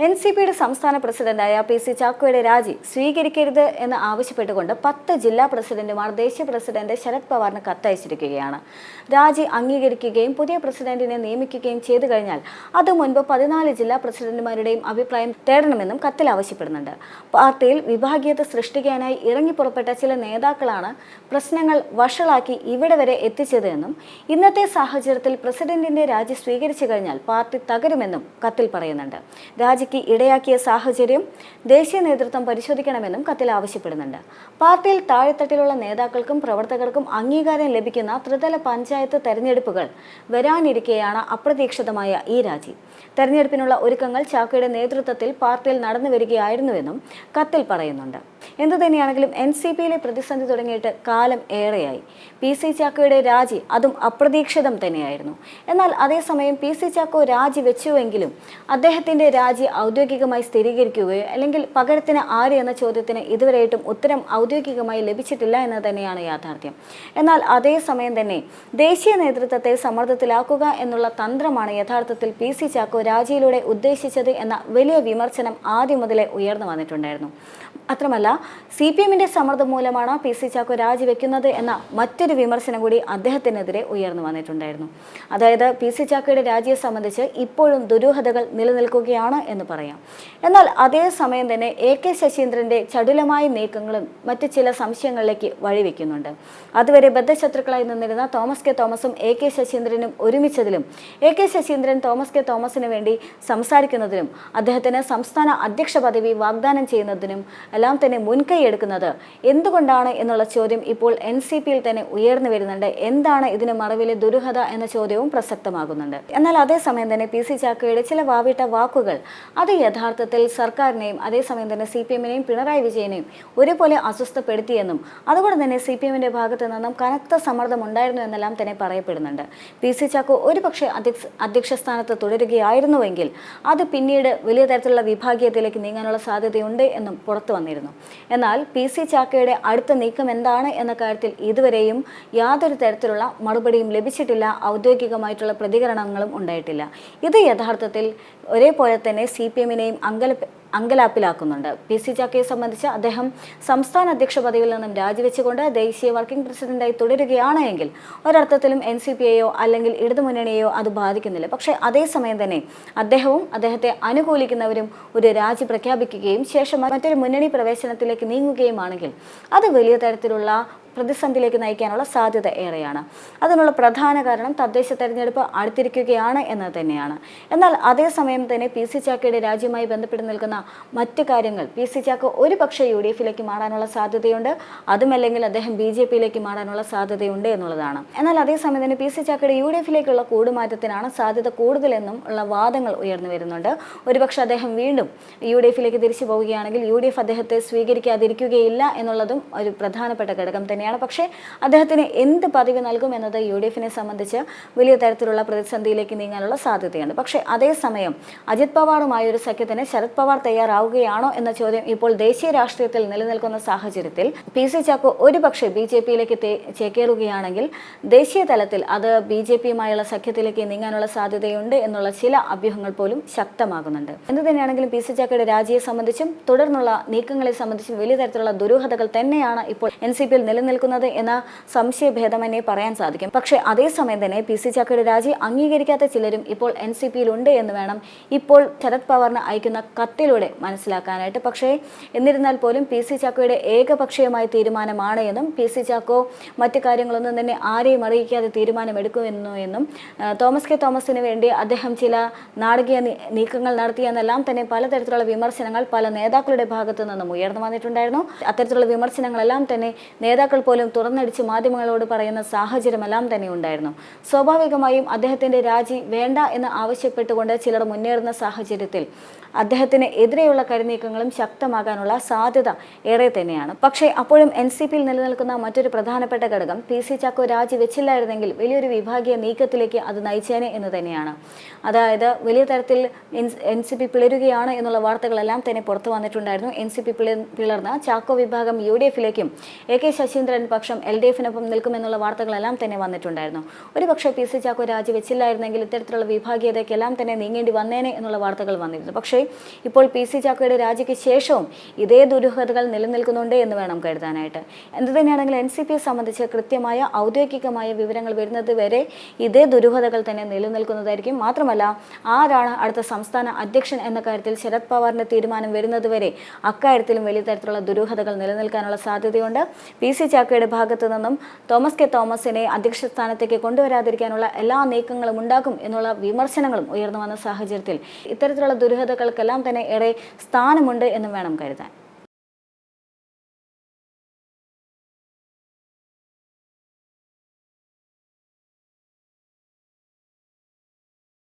എൻ.സി.പിയുടെ സംസ്ഥാന പ്രസിഡന്റായ പി.സി. ചാക്കോയുടെ രാജി സ്വീകരിക്കരുത് എന്ന് ആവശ്യപ്പെട്ടുകൊണ്ട് 10 ജില്ലാ പ്രസിഡന്റുമാർ ദേശീയ പ്രസിഡന്റ് ശരത് പവാറിന് കത്തയച്ചിരിക്കുകയാണ്. രാജി അംഗീകരിക്കുകയും പുതിയ പ്രസിഡന്റിനെ നിയമിക്കുകയും ചെയ്തു കഴിഞ്ഞാൽ അത് മുൻപ് 14 ജില്ലാ പ്രസിഡന്റുമാരുടെയും അഭിപ്രായം തേടണമെന്നും കത്തിൽ ആവശ്യപ്പെടുന്നുണ്ട്. പാർട്ടിയിൽ വിഭാഗീയത സൃഷ്ടിക്കാനായി ഇറങ്ങിപ്പുറപ്പെട്ട ചില നേതാക്കളാണ് പ്രശ്നങ്ങൾ വഷളാക്കി ഇവിടെ വരെ എത്തിച്ചത് എന്നും ഇന്നത്തെ സാഹചര്യത്തിൽ പ്രസിഡന്റിന്റെ രാജി സ്വീകരിച്ചു കഴിഞ്ഞാൽ പാർട്ടി തകരുമെന്നും കത്തിൽ പറയുന്നുണ്ട്. രാജിക്ക് ഇടയാക്കിയ സാഹചര്യം ദേശീയ നേതൃത്വം പരിശോധിക്കണമെന്നും കത്തിൽ ആവശ്യപ്പെടുന്നുണ്ട്. പാർട്ടിയിൽ താഴെത്തട്ടിലുള്ള നേതാക്കൾക്കും പ്രവർത്തകർക്കും അംഗീകാരം ലഭിക്കുന്ന ത്രിതല പഞ്ചായത്ത് തെരഞ്ഞെടുപ്പുകൾ വരാനിരിക്കെയാണ് അപ്രതീക്ഷിതമായ ഈ രാജി. തെരഞ്ഞെടുപ്പിനുള്ള ഒരുക്കങ്ങൾ ചാക്കോയുടെ നേതൃത്വത്തിൽ പാർട്ടിയിൽ നടന്നു വരികയായിരുന്നുവെന്നും കത്തിൽ പറയുന്നുണ്ട്. എന്തുതന്നെയാണെങ്കിലും എൻ.സി.പിയിലെ പ്രതിസന്ധി തുടങ്ങിയിട്ട് കാലം ഏറെയായി. പി.സി. ചാക്കോയുടെ രാജി അതും അപ്രതീക്ഷിതം തന്നെയായിരുന്നു. എന്നാൽ അതേസമയം പി.സി. ചാക്കോ രാജി വെച്ചുവെങ്കിലും അദ്ദേഹത്തിന്റെ രാജി ഔദ്യോഗികമായി സ്ഥിരീകരിക്കുകയോ അല്ലെങ്കിൽ പകരത്തിന് ആര് എന്ന ചോദ്യത്തിന് ഇതുവരെയായിട്ടും ഉത്തരം ഔദ്യോഗികമായി ലഭിച്ചിട്ടില്ല എന്ന് തന്നെയാണ് യാഥാർത്ഥ്യം. എന്നാൽ അതേസമയം തന്നെ ദേശീയ നേതൃത്വത്തെ സമ്മർദ്ദത്തിലാക്കുക എന്നുള്ള തന്ത്രമാണ് യഥാർത്ഥത്തിൽ പി.സി. ചാക്കോ രാജിയിലൂടെ ഉദ്ദേശിച്ചത് എന്ന വലിയ വിമർശനം ആദ്യം മുതലേ ഉയർന്നു വന്നിട്ടുണ്ടായിരുന്നു. മാത്രമല്ല CPM-ന്റെ സമ്മർദ്ദം മൂലമാണ് പി.സി. ചാക്കോ രാജിവെക്കുന്നത് എന്ന മറ്റൊരു വിമർശനം കൂടി അദ്ദേഹത്തിനെതിരെ ഉയർന്നു വന്നിട്ടുണ്ടായിരുന്നു. അതായത് പി.സി. ചാക്കോയുടെ രാജിയെ സംബന്ധിച്ച് ഇപ്പോഴും ദുരൂഹതകൾ നിലനിൽക്കുകയാണ് എന്ന് പറയാം. എന്നാൽ അതേസമയം തന്നെ A.K. ശശീന്ദ്രന്റെ ചടുലമായ നീക്കങ്ങളും മറ്റ് ചില സംശയങ്ങളിലേക്ക് വഴിവെക്കുന്നുണ്ട്. അതുവരെ ബദ്ധശത്രുക്കളായി നിന്നിരുന്ന തോമസ് കെ തോമസും A.K. ശശീന്ദ്രനും ഒരുമിച്ചതിലും A.K. ശശീന്ദ്രൻ തോമസ് കെ തോമസിന് വേണ്ടി സംസാരിക്കുന്നതിനും അദ്ദേഹത്തിന് സംസ്ഥാന അധ്യക്ഷ പദവി വാഗ്ദാനം ചെയ്യുന്നതിനും എല്ലാം തന്നെ മുൻകൈ എടുക്കുന്നത് എന്തുകൊണ്ടാണ് എന്നുള്ള ചോദ്യം ഇപ്പോൾ എൻ.സി.പിയിൽ തന്നെ ഉയർന്നു വരുന്നുണ്ട്. എന്താണ് ഇതിന് മറവിലെ ദുരൂഹത എന്ന ചോദ്യവും പ്രസക്തമാകുന്നുണ്ട്. എന്നാൽ അതേസമയം തന്നെ പി.സി. ചാക്കോയുടെ ചില വാവിട്ട വാക്കുകൾ അത് യഥാർത്ഥത്തിൽ സർക്കാരിനെയും അതേസമയം തന്നെ CPM-നെയും പിണറായി വിജയനെയും ഒരുപോലെ അസ്വസ്ഥപ്പെടുത്തിയെന്നും അതുകൊണ്ട് തന്നെ CPM-ന്റെ ഭാഗത്തു നിന്നും കനത്ത സമ്മർദ്ദം ഉണ്ടായിരുന്നു എന്നെല്ലാം തന്നെ പറയപ്പെടുന്നുണ്ട്. പി.സി. ചാക്കോ ഒരുപക്ഷെ അധ്യക്ഷ സ്ഥാനത്ത് തുടരുകയായിരുന്നുവെങ്കിൽ അത് പിന്നീട് വലിയ തരത്തിലുള്ള വിഭാഗീയതയിലേക്ക് നീങ്ങാനുള്ള സാധ്യതയുണ്ട് എന്നും പുറത്തു വന്നിരുന്നു. എന്നാൽ പി.സി. ചാക്കോയുടെ അടുത്ത നീക്കം എന്താണ് എന്ന കാര്യത്തിൽ ഇതുവരെയും യാതൊരു തരത്തിലുള്ള മറുപടിയും ലഭിച്ചിട്ടില്ല. ഔദ്യോഗികമായിട്ടുള്ള പ്രതികരണങ്ങളും ഉണ്ടായിട്ടില്ല. ഇത് യഥാർത്ഥത്തിൽ ഒരേപോലെ തന്നെ CPM-നെയും അങ്കലാപ്പിലാക്കുന്നുണ്ട്. പി.സി. ചാക്കോയെ സംബന്ധിച്ച് അദ്ദേഹം സംസ്ഥാന അധ്യക്ഷ പദവിയിൽ നിന്നും രാജിവെച്ചുകൊണ്ട് ദേശീയ വർക്കിംഗ് പ്രസിഡന്റായി തുടരുകയാണ് എങ്കിൽ ഒരർത്ഥത്തിലും എൻ.സി.പിയെയോ അല്ലെങ്കിൽ ഇടതുമുന്നണിയെയോ അത് ബാധിക്കുന്നില്ല. പക്ഷേ അതേസമയം തന്നെ അദ്ദേഹവും അദ്ദേഹത്തെ അനുകൂലിക്കുന്നവരും ഒരു രാജി പ്രഖ്യാപിക്കുകയും ശേഷം മറ്റൊരു മുന്നണി പ്രവേശനത്തിലേക്ക് നീങ്ങുകയുമാണെങ്കിൽ അത് വലിയ തരത്തിലുള്ള പ്രതിസന്ധിയിലേക്ക് നയിക്കാനുള്ള സാധ്യത ഏറെയാണ്. അതിനുള്ള പ്രധാന കാരണം തദ്ദേശ തെരഞ്ഞെടുപ്പ് അടുത്തിരിക്കുകയാണ് എന്നത് തന്നെയാണ്. എന്നാൽ അതേസമയം തന്നെ പി.സി. ചാക്കോയുടെ രാജിയുമായി ബന്ധപ്പെട്ട് നിൽക്കുന്ന മറ്റു കാര്യങ്ങൾ പി.സി. ചാക്കോ ഒരുപക്ഷെ UDF-ലേക്ക് മാറാനുള്ള സാധ്യതയുണ്ട്. അതുമല്ലെങ്കിൽ അദ്ദേഹം BJP-യിലേക്ക് മാറാനുള്ള സാധ്യതയുണ്ട് എന്നുള്ളതാണ്. എന്നാൽ അതേസമയം തന്നെ പി.സി. ചാക്കോയുടെ UDF-ലേക്കുള്ള കൂടുമാറ്റത്തിനാണ് സാധ്യത കൂടുതലെന്നും ഉള്ള വാദങ്ങൾ ഉയർന്നു വരുന്നുണ്ട്. ഒരുപക്ഷെ അദ്ദേഹം വീണ്ടും UDF-ലേക്ക് തിരിച്ചു പോവുകയാണെങ്കിൽ UDF അദ്ദേഹത്തെ സ്വീകരിക്കാതിരിക്കുകയില്ല എന്നുള്ളതും ഒരു പ്രധാനപ്പെട്ട ഘടകം തന്നെ. പക്ഷേ അദ്ദേഹത്തിന് എന്ത് പദവി നൽകും എന്നത് UDF-നെ സംബന്ധിച്ച് വലിയ തരത്തിലുള്ള പ്രതിസന്ധിയിലേക്ക് നീങ്ങാനുള്ള സാധ്യതയുണ്ട്. പക്ഷേ അതേസമയം അജിത് പവാറുമായ ഒരു സഖ്യത്തിന് ശരത് പവാർ തയ്യാറാവുകയാണോ എന്ന ചോദ്യം ഇപ്പോൾ ദേശീയ രാഷ്ട്രീയത്തിൽ നിലനിൽക്കുന്ന സാഹചര്യത്തിൽ പി.സി. ചാക്കോ ഒരുപക്ഷെ BJP-യിലേക്ക് ചേക്കേറുകയാണെങ്കിൽ ദേശീയ തലത്തിൽ അത് BJP-യുമായുള്ള സഖ്യത്തിലേക്ക് നീങ്ങാനുള്ള സാധ്യതയുണ്ട് എന്നുള്ള ചില അഭ്യൂഹങ്ങൾ പോലും ശക്തമാകുന്നുണ്ട്. എന്തു തന്നെയാണെങ്കിലും പി.സി. ചാക്കോയുടെ രാജിയെ സംബന്ധിച്ചും തുടർന്നുള്ള നീക്കങ്ങളെ സംബന്ധിച്ചും വലിയ തരത്തിലുള്ള ദുരൂഹതകൾ തന്നെയാണ് ഇപ്പോൾ എൻ.സി.പിയിൽ നിലനിൽക്കുന്നത് എന്ന സംശയഭേദമന്യേ പറയാൻ സാധിക്കും. പക്ഷേ അതേസമയം തന്നെ പി.സി. ചാക്കോയുടെ രാജി അംഗീകരിക്കാത്ത ചിലരും ഇപ്പോൾ എൻ.സി.പിയിൽ ഉണ്ട് എന്ന് വേണം ഇപ്പോൾ ശരത് പവാറിന് അയക്കുന്ന കത്തിലൂടെ മനസ്സിലാക്കാനായിട്ട്. പക്ഷേ എന്നിരുന്നാൽ പോലും പി.സി. ചാക്കോയുടെ ഏകപക്ഷീയമായ തീരുമാനമാണ് എന്നും പി.സി. ചാക്കോ മറ്റു കാര്യങ്ങളൊന്നും തന്നെ ആരെയും അറിയിക്കാതെ തീരുമാനമെടുക്കുമെന്നു എന്നും തോമസ് കെ തോമസിന് വേണ്ടി അദ്ദേഹം ചില നാടകീയ നീക്കങ്ങൾ നടത്തിയെന്നെല്ലാം തന്നെ പലതരത്തിലുള്ള വിമർശനങ്ങൾ പല നേതാക്കളുടെ ഭാഗത്തു നിന്നും ഉയർന്നു വന്നിട്ടുണ്ടായിരുന്നു. അത്തരത്തിലുള്ള വിമർശനങ്ങളെല്ലാം തന്നെ നേതാക്കൾ പോലും തുറന്നടിച്ച് മാധ്യമങ്ങളോട് പറയുന്ന സാഹചര്യമെല്ലാം തന്നെ ഉണ്ടായിരുന്നു. സ്വാഭാവികമായും അദ്ദേഹത്തിന്റെ രാജി വേണ്ട എന്ന് ആവശ്യപ്പെട്ടുകൊണ്ട് ചിലർ മുന്നേറുന്ന സാഹചര്യത്തിൽ അദ്ദേഹത്തിന് എതിരെയുള്ള കരുനീക്കങ്ങളും ശക്തമാകാനുള്ള സാധ്യത ഏറെ തന്നെയാണ്. പക്ഷേ അപ്പോഴും എൻ.സി.പിയിൽ നിലനിൽക്കുന്ന മറ്റൊരു പ്രധാനപ്പെട്ട ഘടകം പി.സി. ചാക്കോ രാജി വെച്ചില്ലായിരുന്നെങ്കിൽ വലിയൊരു വിഭാഗീയ നീക്കത്തിലേക്ക് അത് നയിച്ചേനെ എന്ന് തന്നെയാണ്. അതായത് വലിയ തരത്തിൽ എൻ.സി.പി പിളരുകയാണ് എന്നുള്ള വാർത്തകളെല്ലാം തന്നെ പുറത്തു വന്നിട്ടുണ്ടായിരുന്നു. എൻ.സി.പി പിളർന്ന ചാക്കോ വിഭാഗം UDF-ലേക്കും A.K. ശശീന്ദ്രൻ സുരേന്ദ്രൻ പക്ഷം LDF-നൊപ്പം നിൽക്കുമെന്നുള്ള വാർത്തകളെല്ലാം തന്നെ വന്നിട്ടുണ്ടായിരുന്നു. ഒരുപക്ഷെ PC ചാക്കോ രാജിവെച്ചില്ലായിരുന്നെങ്കിൽ ഇത്തരത്തിലുള്ള വിഭാഗീയതയ്ക്കെല്ലാം തന്നെ നീങ്ങേണ്ടി വന്നേനെ എന്നുള്ള വാർത്തകൾ വന്നിരുന്നു. പക്ഷേ ഇപ്പോൾ PC ചാക്കോയുടെ രാജിക്ക് ശേഷവും ഇതേ ദുരൂഹതകൾ നിലനിൽക്കുന്നുണ്ട് എന്ന് വേണം കരുതാനായിട്ട്. എന്ത് തന്നെയാണെങ്കിലും NCPയെ സംബന്ധിച്ച് കൃത്യമായ ഔദ്യോഗികമായ വിവരങ്ങൾ വരുന്നത് വരെ ഇതേ ദുരൂഹതകൾ തന്നെ നിലനിൽക്കുന്നതായിരിക്കും. മാത്രമല്ല, ആരാണ് അടുത്ത സംസ്ഥാന അധ്യക്ഷൻ എന്ന കാര്യത്തിൽ ശരത് പവാറിന്റെ തീരുമാനം വരുന്നതുവരെ അക്കാര്യത്തിലും വലിയ തരത്തിലുള്ള ദുരൂഹതകൾ നിലനിൽക്കാനുള്ള സാധ്യതയുണ്ട്. PC ചാക്കോയുടെ ഭാഗത്തു നിന്നും തോമസ് കെ തോമസിനെ അധ്യക്ഷ സ്ഥാനത്തേക്ക് കൊണ്ടുവരാതിരിക്കാനുള്ള എല്ലാ നീക്കങ്ങളും ഉണ്ടാകും എന്നുള്ള വിമർശനങ്ങളും ഉയർന്നു വന്ന സാഹചര്യത്തിൽ ഇത്തരത്തിലുള്ള ദുരൂഹതകൾക്കെല്ലാം തന്നെ ഏറെ സ്ഥാനമുണ്ട് എന്നും വേണം കരുതാൻ.